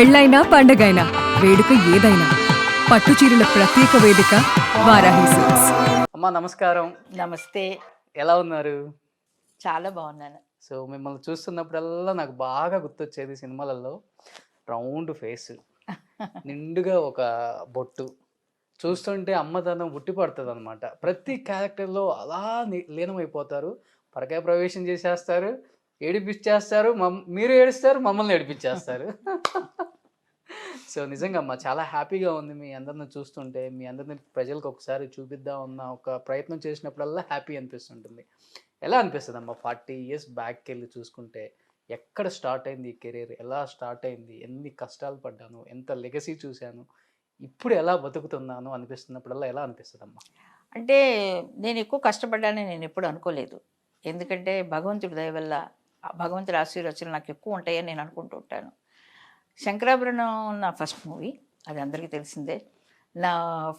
పెళ్ళైనా పండగైనా వేడుక ఏదైనా పట్టు చీరల ప్రత్యేక వేదిక వారాహి సిల్క్స్. అమ్మా నమస్కారం. నమస్తే. ఎలా ఉన్నారు? చాలా బాగున్నాను. సో మిమ్మల్ని చూస్తున్నప్పుడల్లా నాకు బాగా గుర్తొచ్చేది సినిమాలలో రౌండ్ ఫేస్, నిండుగా ఒక బొట్టు, చూస్తుంటే అమ్మతనం ఉట్టి పడుతుంది అనమాట. ప్రతి క్యారెక్టర్లో అలా లీనమైపోతారు. పరకాయ ప్రవేశం చేసేస్తారు, ఏడిపించేస్తారు, మీరు ఏడుస్తారు, మమ్మల్ని ఏడిపించేస్తారు. సో నిజంగా అమ్మా చాలా హ్యాపీగా ఉంది మీ అందరిని చూస్తుంటే. మీ అందరిని ప్రజలకు ఒకసారి చూపిద్దాం అన్న ఒక ప్రయత్నం చేసినప్పుడల్లా హ్యాపీ అనిపిస్తుంటుంది. ఎలా అనిపిస్తుంది అమ్మా 40 years బ్యాక్కి వెళ్ళి చూసుకుంటే? ఎక్కడ స్టార్ట్ అయింది ఈ కెరీర్? ఎలా స్టార్ట్ అయింది? ఎన్ని కష్టాలు పడ్డాను, ఎంత లెగసీ చూశాను, ఇప్పుడు ఎలా బతుకుతున్నాను అనిపిస్తున్నప్పుడల్లా ఎలా అనిపిస్తుంది అమ్మా? అంటే నేను ఎక్కువ కష్టపడ్డానని నేను ఎప్పుడు అనుకోలేదు. ఎందుకంటే భగవంతుడి దయ వల్ల భగవంతుడి ఆశీర్వచనలు నాకు ఎక్కువ ఉంటాయని నేను అనుకుంటూ ఉంటాను. శంకరాభరణం నా ఫస్ట్ మూవీ, అది అందరికీ తెలిసిందే. నా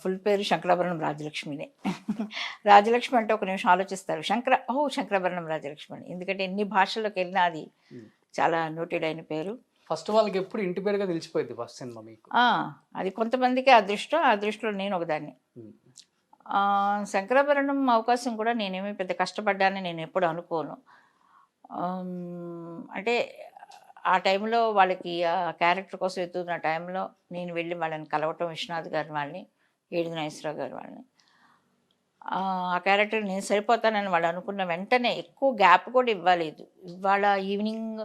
ఫుల్ పేరు శంకరాభరణం రాజలక్ష్మినే. రాజలక్ష్మి అంటే ఒక నిమిషం ఆలోచిస్తారు, శంకరాభరణం రాజలక్ష్మి అని. ఎందుకంటే ఎన్ని భాషల్లోకి వెళ్ళినా అది చాలా నోటెడ్ అయిన పేరు. ఫస్ట్ వాళ్ళకి ఎప్పుడు ఇంటి పేరుగా నిలిచిపోయింది ఫస్ట్ సినిమా మీకు. అది కొంతమందికి అదృష్టం, ఆ దృష్టిలో నేను ఒకదాన్ని. శంకరాభరణం అవకాశం కూడా నేనేమి పెద్ద కష్టపడ్డానని నేను ఎప్పుడు అనుకోను. అంటే ఆ టైంలో వాళ్ళకి ఆ క్యారెక్టర్ కోసం ఎత్తుతున్న టైంలో నేను వెళ్ళి వాళ్ళని కలవటం, విశ్వనాథ్ గారి వాళ్ళని, ఏడుది నాగేశ్వరరావు గారి వాళ్ళని, ఆ క్యారెక్టర్ నేను సరిపోతానని వాళ్ళు అనుకున్న వెంటనే ఎక్కువ గ్యాప్ కూడా ఇవ్వలేదు. ఇవాళ ఈవినింగ్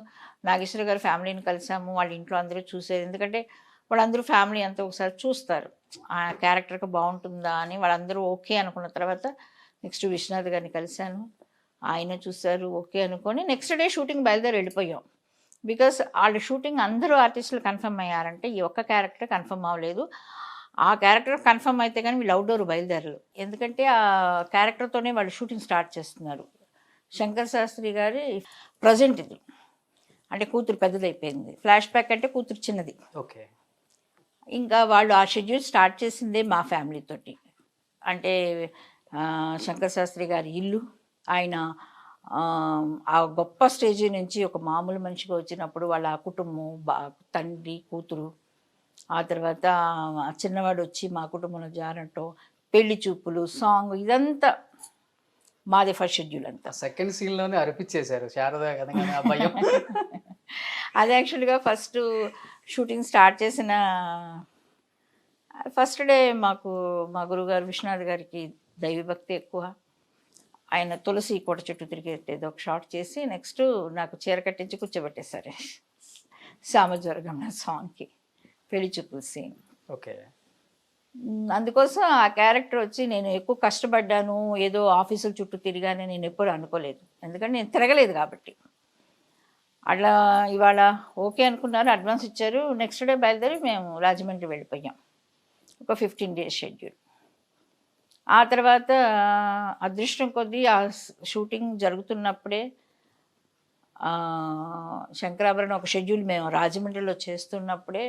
నాగేశ్వర గారి ఫ్యామిలీని కలిసాము, వాళ్ళ ఇంట్లో అందరూ చూసేది. ఎందుకంటే వాళ్ళందరూ ఫ్యామిలీ అంతా ఒకసారి చూస్తారు ఆ క్యారెక్టర్కి బాగుంటుందా అని. వాళ్ళందరూ ఓకే అనుకున్న తర్వాత నెక్స్ట్ విశ్వనాథ్ గారిని కలిశాను, ఆయన చూశారు, ఓకే అనుకొని నెక్స్ట్ డే షూటింగ్ బయలుదేరి వెళ్ళిపోయాం. బికాస్ వాళ్ళ షూటింగ్ అందరూ ఆర్టిస్టులు కన్ఫర్మ్ అయ్యారంటే ఈ ఒక్క క్యారెక్టర్ కన్ఫర్మ్ అవ్వలేదు. ఆ క్యారెక్టర్ కన్ఫర్మ్ అయితే కానీ వీళ్ళు అవుట్డోర్ బయలుదేరరు. ఎందుకంటే ఆ క్యారెక్టర్తోనే వాళ్ళు షూటింగ్ స్టార్ట్ చేస్తున్నారు. శంకర్ శాస్త్రి గారి ప్రజెంట్ ఇది, అంటే కూతురు పెద్దదైపోయింది, ఫ్లాష్ బ్యాక్ అంటే కూతురు చిన్నది. ఓకే. ఇంకా వాళ్ళు ఆ షెడ్యూల్ స్టార్ట్ చేసిందే మా ఫ్యామిలీతోటి. అంటే శంకర్ శాస్త్రి గారి ఇల్లు, ఆయన ఆ గొప్ప స్టేజీ నుంచి ఒక మామూలు మనిషిగా వచ్చినప్పుడు వాళ్ళ కుటుంబం, తండ్రి, కూతురు, ఆ తర్వాత చిన్నవాడు వచ్చి మా కుటుంబంలో జారటం, పెళ్లి చూపులు, సాంగ్, ఇదంతా మాది ఫస్ట్ షెడ్యూల్ అంతా. సెకండ్ సీన్లోనే అర్పించేశారు శారదా కథగానే ఆ భయం. అది యాక్చువల్గా ఫస్ట్ షూటింగ్ స్టార్ట్ చేసిన ఫస్ట్ డే మాకు మా గురువుగారు విశ్వనాథ్ గారికి దైవభక్తి ఎక్కువ. ఆయన తులసి కోట చుట్టూ తిరిగేది ఒక షాట్ చేసి నెక్స్ట్ నాకు చీర కట్టించి కూర్చోబెట్టేశారు సామజ్వరగమన సాంగ్కి, పెళ్లి చూపుల సీన్. ఓకే. అందుకోసం ఆ క్యారెక్టర్ వచ్చి నేను ఎక్కువ కష్టపడ్డాను, ఏదో ఆఫీసుల చుట్టూ తిరిగానని నేను ఎప్పుడు అనుకోలేదు. ఎందుకంటే నేను తిరగలేదు కాబట్టి. అట్లా ఇవాళ ఓకే అనుకున్నారు, అడ్వాన్స్ ఇచ్చారు. నెక్స్ట్ డే బయలుదేరి మేము రాజమండ్రి వెళ్ళిపోయాం, ఒక 15 days షెడ్యూల్. ఆ తర్వాత అదృష్టం కొద్దీ ఆ షూటింగ్ జరుగుతున్నప్పుడే శంకరాభరణం ఒక షెడ్యూల్ మేము రాజమండ్రిలో చేస్తున్నప్పుడే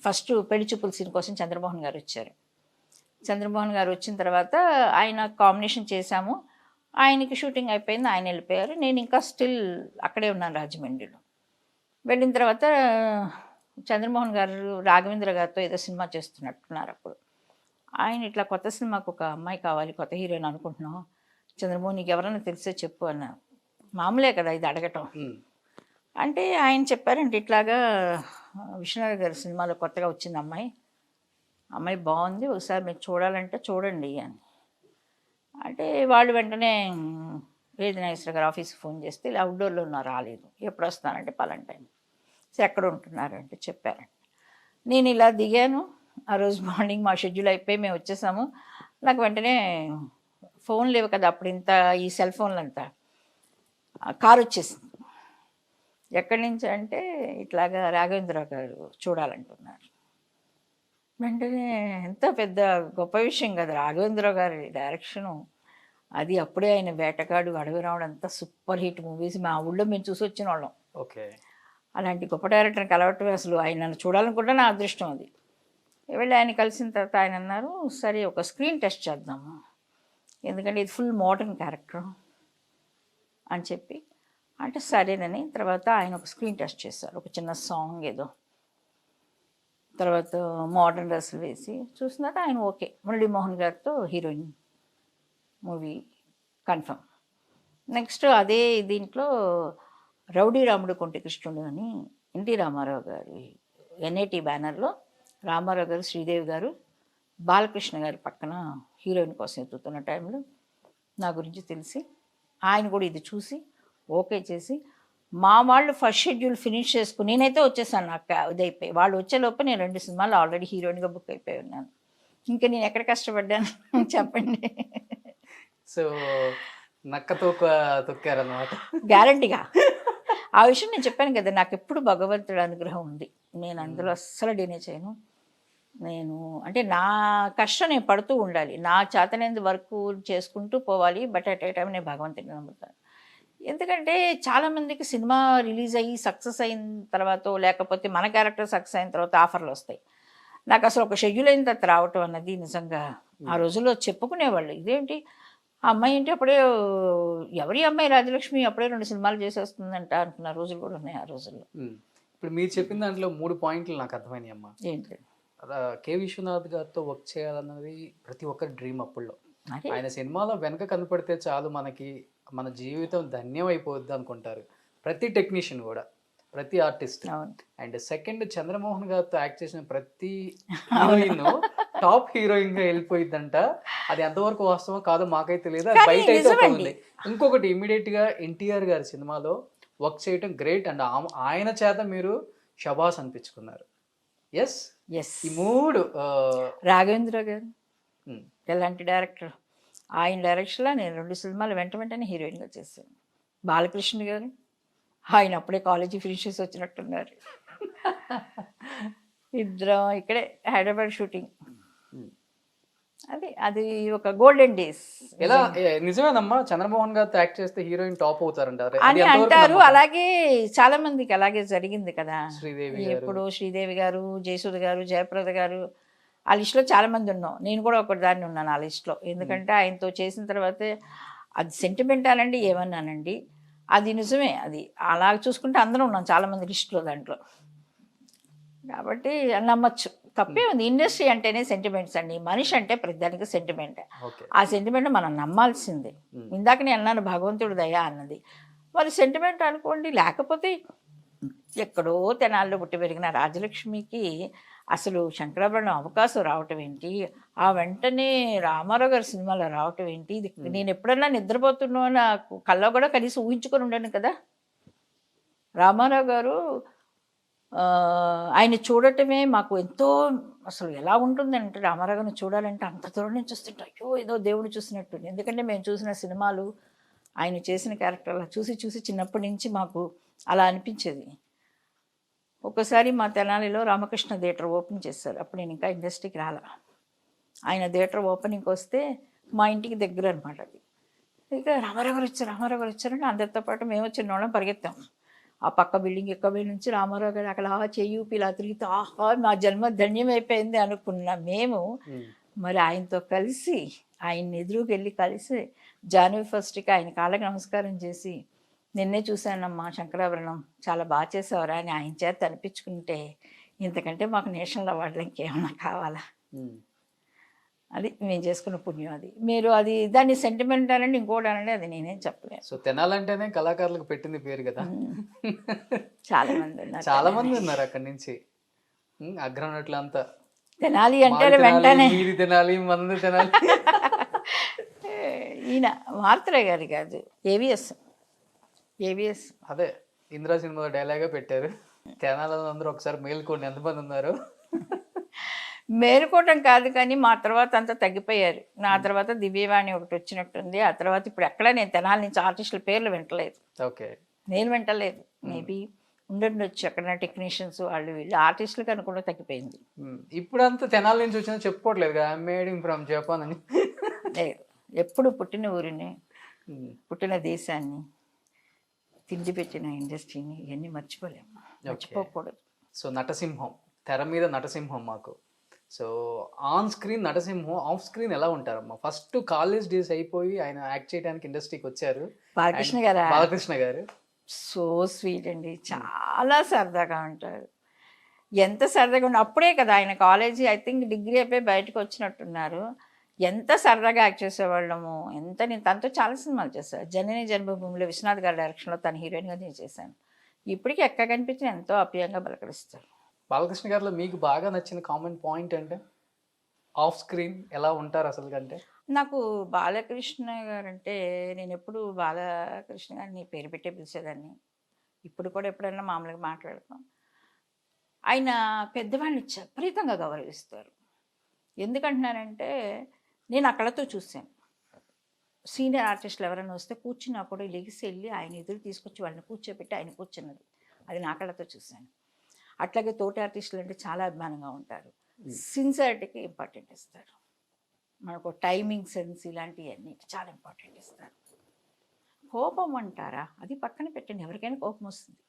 ఫస్ట్ పెళ్లి చూపుల సీన్ కోసం చంద్రమోహన్ గారు వచ్చారు. చంద్రమోహన్ గారు వచ్చిన తర్వాత ఆయన కాంబినేషన్ చేశాము. ఆయనకి షూటింగ్ అయిపోయింది, ఆయన వెళ్ళిపోయారు. నేను ఇంకా స్టిల్ అక్కడే ఉన్నాను రాజమండ్రిలో. వెళ్ళిన తర్వాత చంద్రమోహన్ గారు రాఘవేంద్ర గారితో ఏదో సినిమా చేస్తున్నట్టున్నారు. అప్పుడు ఆయన ఇట్లా కొత్త సినిమాకు ఒక అమ్మాయి కావాలి, కొత్త హీరోయిన్ అనుకుంటున్నాం, చంద్రమోహన్ నీకు ఎవరైనా తెలిసే చెప్పు అన్నారు. మామూలే కదా ఇది అడగటం. అంటే ఆయన చెప్పారంటే ఇట్లాగా విశ్వనాథ్ గారి సినిమాలో కొత్తగా వచ్చింది అమ్మాయి బాగుంది, ఒకసారి మీరు చూడాలంటే చూడండి అని. అంటే వాళ్ళు వెంటనే ఏడుది నాగేశ్వర గారు ఆఫీస్కి ఫోన్ చేస్తే ఇలా అవుట్డోర్లో రాలేదు, ఎప్పుడు వస్తానంటే పలానా టైం, ఎక్కడ ఉంటున్నారంటే చెప్పారండి. నేను ఇలా దిగాను. ఆ రోజు మార్నింగ్ మా షెడ్యూల్ అయిపోయి మేము వచ్చేసాము. నాకు వెంటనే ఫోన్ లేవు కదా అప్పుడు, ఇంత ఈ సెల్ ఫోన్లు అంతా, కారు వచ్చేసింది. ఎక్కడి నుంచి అంటే ఇట్లాగా రాఘవేంద్రరావు గారు చూడాలంటున్నారు. వెంటనే ఎంత పెద్ద గొప్ప విషయం కదా, రాఘవేంద్రరావు గారి డైరెక్షను అది. అప్పుడే ఆయన వేటగాడు, అడవి రావడం అంతా సూపర్ హిట్ మూవీస్ మా ఊళ్ళో మేము చూసి వచ్చిన వాళ్ళం. ఓకే. అలాంటి గొప్ప డైరెక్టర్ని కలవటం అసలు ఆయన నన్ను చూడాలనుకుంటే నా అదృష్టం అది. వెళ్ళి ఆయన కలిసిన తర్వాత ఆయన అన్నారు, సరే ఒక స్క్రీన్ టెస్ట్ చేద్దాము, ఎందుకంటే ఇది ఫుల్ మోడర్న్ క్యారెక్టర్ అని చెప్పి అంటే సరేనని తర్వాత ఆయన ఒక స్క్రీన్ టెస్ట్ చేశారు, ఒక చిన్న సాంగ్ ఏదో. తర్వాత మోడర్న్ డ్రెస్సులు వేసి చూసినాక ఆయన ఓకే, మురళీమోహన్ గారితో హీరోయిన్ మూవీ కన్ఫర్మ్. నెక్స్ట్ అదే దీంట్లో రౌడీ రాముడు కొంటి కృష్ణుడు అని ఎన్టీ రామారావు గారి ఎన్ఐటి బ్యానర్లో రామారావు గారు, శ్రీదేవి గారు, బాలకృష్ణ గారి పక్కన హీరోయిన్ కోసం ఎత్తుతున్న టైంలో నా గురించి తెలిసి ఆయన కూడా ఇది చూసి ఓకే చేసి మా వాళ్ళు ఫస్ట్ షెడ్యూల్ ఫినిష్ చేసుకుని నేనైతే వచ్చేసాను. నాకు ఇది అయిపోయి వాళ్ళు వచ్చేలోపు నేను 2 సినిమాలు ఆల్రెడీ హీరోయిన్గా బుక్ అయిపోయి ఉన్నాను. ఇంకా నేను ఎక్కడ కష్టపడ్డాను చెప్పండి. సో నక్క తొక్కారన్నమాట. గ్యారంటీగా ఆ విషయం నేను చెప్పాను కదా, నాకు ఎప్పుడు భగవంతుడి అనుగ్రహం ఉంది. నేను అందులో అస్సలు డినే చేయను. నేను అంటే నా కష్టం నేను పడుతూ ఉండాలి, నా చేతనైన వర్క్ చేసుకుంటూ పోవాలి. బట్ అట్ ఏ టైం నేను భగవంతుడిని నమ్ముతాను. ఎందుకంటే చాలామందికి సినిమా రిలీజ్ అయ్యి సక్సెస్ అయిన తర్వాత, లేకపోతే మన క్యారెక్టర్ సక్సెస్ అయిన తర్వాత ఆఫర్లు వస్తాయి. నాకు అసలు ఒక షెడ్యూల్ అయిన తర్వాత రావటం అన్నది నిజంగా ఆ రోజుల్లో చెప్పుకునేవాళ్ళు, ఇదేంటి ఆ అమ్మాయి ఏంటి అప్పుడే, ఎవరి అమ్మాయి రాజలక్ష్మి అప్పుడే 2 సినిమాలు చేసేస్తుందంట అనుకున్న రోజులు కూడా ఉన్నాయి ఆ రోజుల్లో. ఇప్పుడు మీరు చెప్పిన దాంట్లో 3 పాయింట్లు నాకు అర్థమైనాయి అమ్మా. ఏంటి? కె విశ్వనాథ్ గారితో వర్క్ చేయాలన్నది ప్రతి ఒక్కరి డ్రీమ్ అప్పుల్లో. అదే ఆయన సినిమాలో వెనక కనపడితే చాలు మనకి మన జీవితం ధన్యం అయిపోద్ది అనుకుంటారు ప్రతి టెక్నీషియన్ కూడా, ప్రతి ఆర్టిస్ట్. అవును. అండ్ సెకండ్, చంద్రమోహన్ గారితో యాక్ట్ చేసిన ప్రతి హీరోయిన్ టాప్ హీరోయిన్ గా వెళ్ళిపోయిందంట. అది ఎంతవరకు వాస్తవం కాదో మాకైతే తెలియదు, అది కానీ బయట అయితే ఒక నిజమండి. ఉంది. ఇంకొకటి, ఇమీడియట్ గా ఎన్టీఆర్ గారి సినిమాలో వర్క్ చేయటం గ్రేట్, అండ్ ఆయన చేత మీరు షబాస్ అనిపించుకున్నారు. Yes, yes. ఈ 3 రాఘవేంద్ర గారు ఎలాంటి డైరెక్టర్, ఆయన డైరెక్షన్లో నేను 2 సినిమాలు వెంటనే హీరోయిన్గా చేశాను. బాలకృష్ణ గారు, ఆయన అప్పుడే కాలేజీ ఫినిష్ చేసి వచ్చినట్టున్నారు. ఇద్దరం ఇక్కడే హైదరాబాద్ షూటింగ్. అది ఒక గోల్డెన్ డేస్ ఎలా నిజమేనమ్మా, చంద్రమోహన్ గారితో యాక్ట్ చేస్తే హీరోయిన్ టాప్ అవుతారంటారు అని అంటారు. అలాగే చాలా మందికి అలాగే జరిగింది కదా. శ్రీదేవి ఎప్పుడు శ్రీదేవి గారు, జయసుధ గారు, జయప్రద గారు, ఆ లిస్టులో చాలా మంది ఉన్నాం. నేను కూడా ఒకటి దాన్ని ఉన్నాను ఆ లిస్టులో. ఎందుకంటే ఆయనతో చేసిన తర్వాత అది సెంటిమెంట్ అనండి ఏమన్నానండి, అది నిజమే. అది అలా చూసుకుంటే అందరం ఉన్నాం చాలామంది లిస్టులో దాంట్లో. కాబట్టి నమ్మచ్చు, తప్పే ఉంది. ఇండస్ట్రీ అంటేనే సెంటిమెంట్స్ అండి, మనిషి అంటే ప్రతిదానికి సెంటిమెంట్. ఆ సెంటిమెంట్ మనం నమ్మాల్సిందే. ఇందాక నేను అన్నాను భగవంతుడు దయ అన్నది, మరి సెంటిమెంట్ అనుకోండి. లేకపోతే ఎక్కడో తెనాల్లో పుట్టి పెరిగిన రాజలక్ష్మికి అసలు శంకరాభరణం అవకాశం రావటం ఏంటి, ఆ వెంటనే రామారావు గారి సినిమాలో రావటం ఏంటి, ఇది నేను ఎప్పుడన్నా నిద్రపోతున్నా నాకు కల్లో కూడా కనీసం ఊహించుకొని ఉండను కదా. రామారావు గారు ఆయన చూడటమే మాకు ఎంతో, అసలు ఎలా ఉంటుందంటే రామారావు గారిని చూడాలంటే అంత దూరం నుంచి చూస్తుంటే అయ్యో ఏదో దేవుడు చూసినట్టు. ఎందుకంటే మేము చూసిన సినిమాలు, ఆయన చేసిన క్యారెక్టర్లు చూసి చిన్నప్పటి నుంచి మాకు అలా అనిపించేది. ఒకసారి మా తెనాలిలో రామకృష్ణ థియేటర్ ఓపెన్ చేశారు. అప్పుడు నేను ఇంకా ఇండస్ట్రీకి రాలా. ఆయన థియేటర్ ఓపెనింగ్కి వస్తే మా ఇంటికి దగ్గర అనమాట అది. ఇక రామారావు గారు వచ్చారంటే అందరితో పాటు మేము చిన్నోళ్ళం పరిగెత్తాం. ఆ పక్క బిల్డింగ్ ఎక్క బిల్డింగ్ నుంచి రామారావు గారు అక్కడ చెయ్యూపి ఇలా తిరిగితే ఆహా మా జన్మ ధన్యమైపోయింది అనుకున్న మేము, మరి ఆయనతో కలిసి ఆయన్ని ఎదురుకి వెళ్ళి కలిసి జనవరి 1కి ఆయన కాళ్ళకి నమస్కారం చేసి, నిన్నే చూశానమ్మా శంకరాభరణం చాలా బాగా చేసేవారా అని ఆయన చేత అనిపించుకుంటే ఇంతకంటే మాకు నేషనల్ అవార్డులు ఇంకేమన్నా కావాలా? అది మేము చేసుకున్న పుణ్యం. అది మీరు అది దాన్ని సెంటిమెంట్ అనండి ఇంకోటి అనండి, అది నేనేం చెప్పలేను. సో తెనాలంటేనే కళాకారులకు పెట్టింది పేరు కదా. చాలా మంది ఉన్నారు అక్కడి నుంచి అగ్రనట్లు అంతా. తెనాలి అంటే వెంటనే మీది తినాలి, మంది తినాలి. ఈయన మార్తరే గారి కాదు, ఏవిఎస్ అదే ఇంద్రా సినిమాలో డైలాగే పెట్టారు, తెనాలలో అందరూ ఒకసారి మేలుకోండి. ఎంతమంది ఉన్నారు? మేలుకోవటం కాదు కానీ మా తర్వాత అంతా తగ్గిపోయారు. నా తర్వాత దివ్యవాణి ఒకటి వచ్చినట్టుంది. ఆ తర్వాత ఇప్పుడు ఎక్కడ నేను తెనాలి నుంచి ఆర్టిస్టుల పేర్లు వింటలేదు. ఓకే, నేను వింటలేదు. మేబీ ఉండొచ్చు అక్కడ టెక్నీషియన్స్ వాళ్ళు వీళ్ళు, ఆర్టిస్టులకు అనుకుండా తగ్గిపోయింది. ఇప్పుడు అంతా తెనాలి నుంచి వచ్చినా చెప్పుకోవట్లేదు కదా, మేడ్ ఇన్ ఫ్రమ్ జపాన్ అని. లేదు, ఎప్పుడు పుట్టిన ఊరిని, పుట్టిన దేశాన్ని, తిండి పెట్టిన ఇండస్ట్రీని ఇవన్నీ మర్చిపోకూడదు. సో నటసింహం, తెర మీద నటసింహం మాకు. సో ఆన్ స్క్రీన్ నటసింహం, ఆఫ్ స్క్రీన్ ఎలా ఉంటారమ్మా? ఫస్ట్ కాలేజ్ డేస్ అయిపోయి ఆయన యాక్ట్ చేయడానికి ఇండస్ట్రీకి వచ్చారు బాలకృష్ణ గారు. సో స్వీట్ అండి, చాలా సరదాగా ఉంటారు. ఎంత సరదాగా ఉండి అప్పుడే కదా ఆయన కాలేజీ ఐ థింక్ డిగ్రీ అయిపోయి బయటకు వచ్చినట్టున్నారు. ఎంత సరదాగా యాక్ట్ చేసేవాళ్ళము. ఎంత నేను తనతో చాలా సినిమాలు చేశాను. జనని జన్మభూమిలో విశ్వనాథ్ గారి డైరెక్షన్లో తన హీరోయిన్గా నేను చేశాను. ఇప్పటికీ ఎక్కడ కనిపించిన ఎంతో అప్యాయంగా పలకరిస్తారు. బాలకృష్ణ గారిలో మీకు బాగా నచ్చిన కామన్ పాయింట్ అంటే ఆఫ్ స్క్రీన్ ఎలా ఉంటారు అసలు కంటే? నాకు బాలకృష్ణ గారు అంటే నేను ఎప్పుడు బాలకృష్ణ గారిని పేరు పెట్టే పిలిచేదాన్ని. ఇప్పుడు కూడా ఎప్పుడైనా మామూలుగా మాట్లాడతాం. ఆయన పెద్దవాళ్ళని విపరీతంగా గౌరవిస్తారు. ఎందుకంటున్నానంటే నేను ఆ కళ్ళతో చూశాను. సీనియర్ ఆర్టిస్టులు ఎవరైనా వస్తే కూర్చున్నా కూడా లెగిసి వెళ్ళి ఆయన ఎదురు తీసుకొచ్చి వాళ్ళని కూర్చోబెట్టి ఆయన కూర్చున్నది అది నా కళ్ళతో చూశాను. అట్లాగే తోటి ఆర్టిస్టులు అంటే చాలా అభిమానంగా ఉంటారు. సిన్సియారిటీకి ఇంపార్టెంట్ ఇస్తారు. మనకు టైమింగ్ సెన్స్ ఇలాంటివన్నీ చాలా ఇంపార్టెంట్ ఇస్తారు. కోపం అంటారా, అది పక్కన పెట్టండి. ఎవరికైనా కోపం వస్తుంది.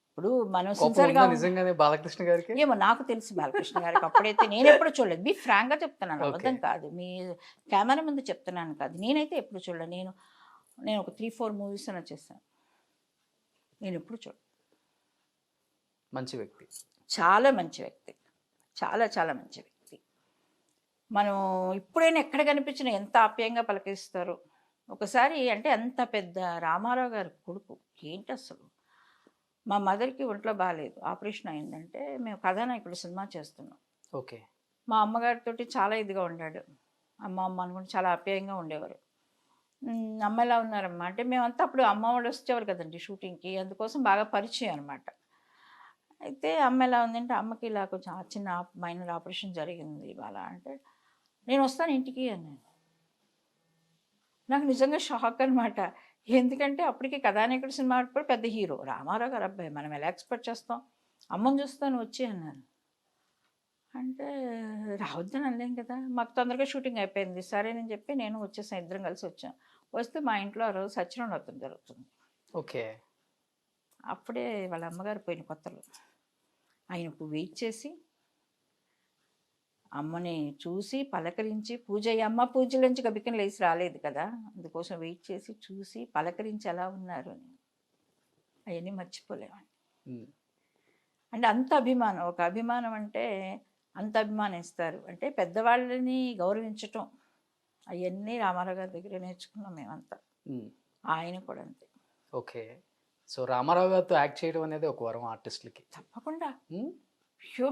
ఇప్పుడు మనం కోపం సిన్సియర్గా ఉందా నిజంగానే బాలకృష్ణ గారికి? ఏమో నాకు తెలుసు బాలకృష్ణ గారికి. అప్పుడైతే నేను ఎప్పుడు చూడలేదు. మీ ఫ్రాంక్గా చెప్తున్నాను, అబద్ధం కాదు. మీ కెమెరా ముందు చెప్తున్నాను కాదు. నేనైతే ఎప్పుడు చూడలేదు. నేను ఒక 3-4 మూవీస్ అలా చేశాను. నేను ఎప్పుడు చూడ. మంచి వ్యక్తి, చాలా మంచి వ్యక్తి, చాలా చాలా మంచి వ్యక్తి. మనం ఇప్పుడైనా ఎక్కడ కనిపించినా ఎంత ఆప్యాయంగా పలకరిస్తారు. ఒకసారి అంటే అంత పెద్ద రామారావు గారి కొడుకు ఏంటి అసలు, మా మదర్కి ఒంట్లో బాగాలేదు, ఆపరేషన్ అయిందంటే మేము కథానాయకుడు సినిమా చేస్తున్నాం. ఓకే. మా అమ్మగారితో చాలా ఇదిగా ఉన్నాడు. అమ్మ అనుకుంటే చాలా ఆప్యాయంగా ఉండేవారు. అమ్మ ఎలా ఉన్నారమ్మా అంటే మేమంతా అప్పుడు అమ్మ వాళ్ళు వచ్చేవారు కదండి షూటింగ్కి, అందుకోసం బాగా పరిచయం అనమాట. అయితే అమ్మ ఎలా ఉందంటే అమ్మకి ఇలా కొంచెం చిన్న మైనర్ ఆపరేషన్ జరిగింది ఇవాళ అంటే నేను వస్తాను ఇంటికి అన్నాను. నాకు నిజంగా షాక్ అనమాట. ఎందుకంటే అప్పటికి కథానాయకుడు సినిమా కూడా పెద్ద హీరో రామారావు గారు అబ్బాయి, మనం ఎలా ఎక్స్పెక్ట్ చేస్తాం. అమ్మని చూస్తాను వచ్చి అన్నాను. అంటే రావద్దని అనలేం కదా, మాకు తొందరగా షూటింగ్ అయిపోయింది సరేనని చెప్పి నేను వచ్చేసాను. ఇద్దరం కలిసి వచ్చాం. వస్తే మా ఇంట్లో ఆ రోజు సత్యనారాయణ జరుగుతుంది. ఓకే. అప్పుడే వాళ్ళ అమ్మగారు పోయిన కొత్తలో ఆయనకు వెయిట్ చేసి అమ్మని చూసి పలకరించి పూజ అమ్మ పూజలోంచి గబికం లేచి రాలేదు కదా, అందుకోసం వెయిట్ చేసి చూసి పలకరించి ఎలా ఉన్నారు అని అవన్నీ మర్చిపోలేమండి. అంటే అంత అభిమానం, ఒక అభిమానం అంటే అంత అభిమానిస్తారు. అంటే పెద్దవాళ్ళని గౌరవించటం అవన్నీ రామారావు గారి దగ్గర నేర్చుకున్నాం మేమంతా. ఆయన కూడా అంతే. ఓకే. సో రామారావు గారితో యాక్ట్ చేయడం అనేది ఒక వరం ఆర్టిస్టులకి. తప్పకుండా. అయ్యో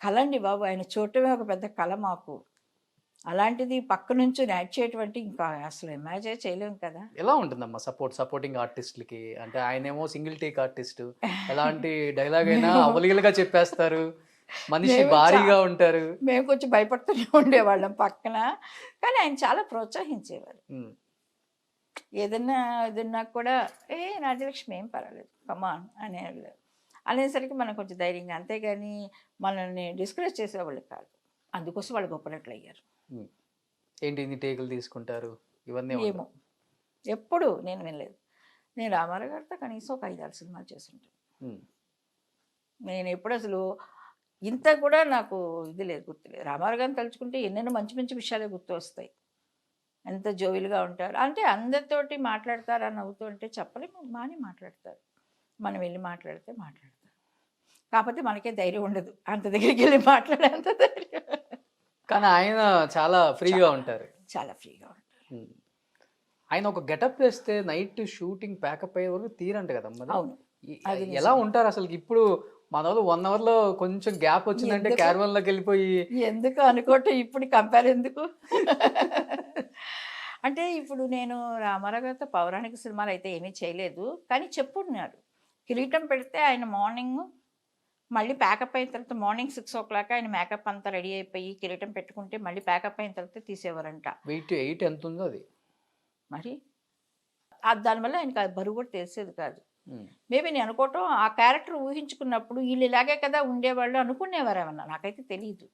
కళండి బాబు, ఆయన చూడటమే ఒక పెద్ద కళ మాకు. అలాంటిది పక్క నుంచి యాక్ట్ చేయటువంటి ఇంకా అసలు ఇమాజిన్ చేయలేము కదా. ఎలా ఉంటుందమ్మా సపోర్టింగ్ ఆర్టిస్టులకి? అంటే ఆయనేమో సింగిల్ టేక్ ఆర్టిస్ట్, ఎలాంటి డైలాగ్ అయినా అవలీలుగా చెప్పేస్తారు, మనిషి భారీగా ఉంటారు. మేము కొంచెం భయపడుతూనే ఉండేవాళ్ళం పక్కన, కానీ ఆయన చాలా ప్రోత్సహించేవారు. ఏదన్నా కూడా రాజలక్ష్మి ఏం పర్వాలేదు కమాన్ అనేసరికి మనం కొంచెం ధైర్యంగా, అంతేగాని మనల్ని డిస్కరేజ్ చేసేవాళ్ళు కాదు. అందుకోసం వాళ్ళు గొప్పనట్లు అయ్యారు. ఏంటి ఇన్ని టేకులు తీసుకుంటారు ఇవన్నీ? ఏమో ఎప్పుడు నేను వినలేదు. నేను రామారావు గారితో కనీసం ఒక 5-6 సినిమాలు చేస్తుంటాను. నేను ఎప్పుడు అసలు ఇంత కూడా నాకు ఇది లేదు, గుర్తులేదు. రామారావు గారిని తలుచుకుంటే ఎన్నెన్నో మంచి మంచి విషయాలే గుర్తు వస్తాయి. ఎంత జోవిలుగా ఉంటారు అంటే అందరితోటి మాట్లాడతారా నవ్వుతూ అంటే చెప్పలేము, బాగానే మాట్లాడతారు. మనం వెళ్ళి మాట్లాడతారు. కాకపోతే మనకే ధైర్యం ఉండదు అంత దగ్గరికి వెళ్ళి మాట్లాడేంత ధైర్యం. కానీ ఆయన చాలా ఫ్రీగా ఉంటారు. చాలా ఫ్రీగా ఉంటారు. ఆయన ఒక గెటప్ వేస్తే నైట్ షూటింగ్ ప్యాకప్ అయ్యే వరకు తీరంట కదమ్మా. అవును. ఎలా ఉంటారు అసలు? ఇప్పుడు మన వాళ్ళు 1 అవర్లో కొంచెం గ్యాప్ వచ్చిందంటే క్యారవాన్లోకి వెళ్ళిపోయి ఎందుకు అనుకోవటం, ఇప్పుడు కంపేర్ ఎందుకు అంటే ఇప్పుడు నేను రామారావు గారితో పౌరాణిక సినిమాలు అయితే ఏమీ చేయలేదు, కానీ చెప్పున్నారు కిరీటం పెడితే ఆయన మార్నింగ్ మళ్ళీ ప్యాకప్ అయిన తర్వాత మార్నింగ్ 6 o'clock ఆయన మేకప్ అంతా రెడీ అయిపోయి కిరీటం పెట్టుకుంటే మళ్ళీ ప్యాకప్ అయిన తర్వాత తీసేవారంట. వెయిట్ 8 ఎంత ఉందో అది మరి దానివల్ల ఆయనకు బరువు కూడా తెలిసేది కాదు. మేబీ నేను అనుకోవటం ఆ క్యారెక్టర్ ఊహించుకున్నప్పుడు వీళ్ళు ఇలాగే కదా ఉండేవాళ్ళు అనుకునేవారేమన్నా, నాకైతే తెలియదు.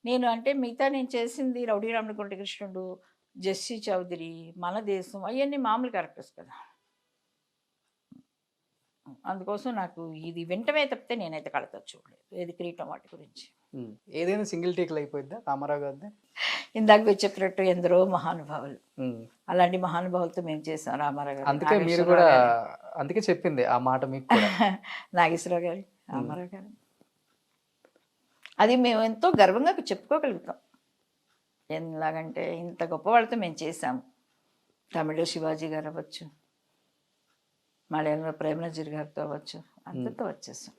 నేను అంటే మిగతా నేను చేసింది రౌడీ రామగుంట కృష్ణుడు, జెస్సీ చౌదరి, మన దేశం అవన్నీ మామూలు క్యారెక్టర్స్ కదా. అందుకోసం నాకు ఇది వింటమే తప్పితే నేనైతే కళతో చూడలేదు ఏది కిరీటం వాటి గురించి. ఏదైనా సింగిల్ టేక్లు అయిపోద్దా రామారావు గారిది? ఇందాక మీరు చెప్పినట్టు ఎందరో మహానుభావులు, ఉమ్. అలాంటి మహానుభావులతో మేము చేసాం. రామారావు గారు, అందుకే మీరు కూడా అందుకే చెప్పింది ఆ మాట మీకు కూడా. నాగేశ్వరరావు గారు, రామారావు గారు, అది మేము ఎంతో గర్వంగా చెప్పుకోగలుగుతాం. ఎలాగంటే ఇంత గొప్ప వాళ్ళతో మేము చేసాము. తమిళ శివాజీ గారు అవ్వచ్చు, మలయాళంలో ప్రేమనజీర్ గారితో అవ్వచ్చు, అందరితో వచ్చేసాం.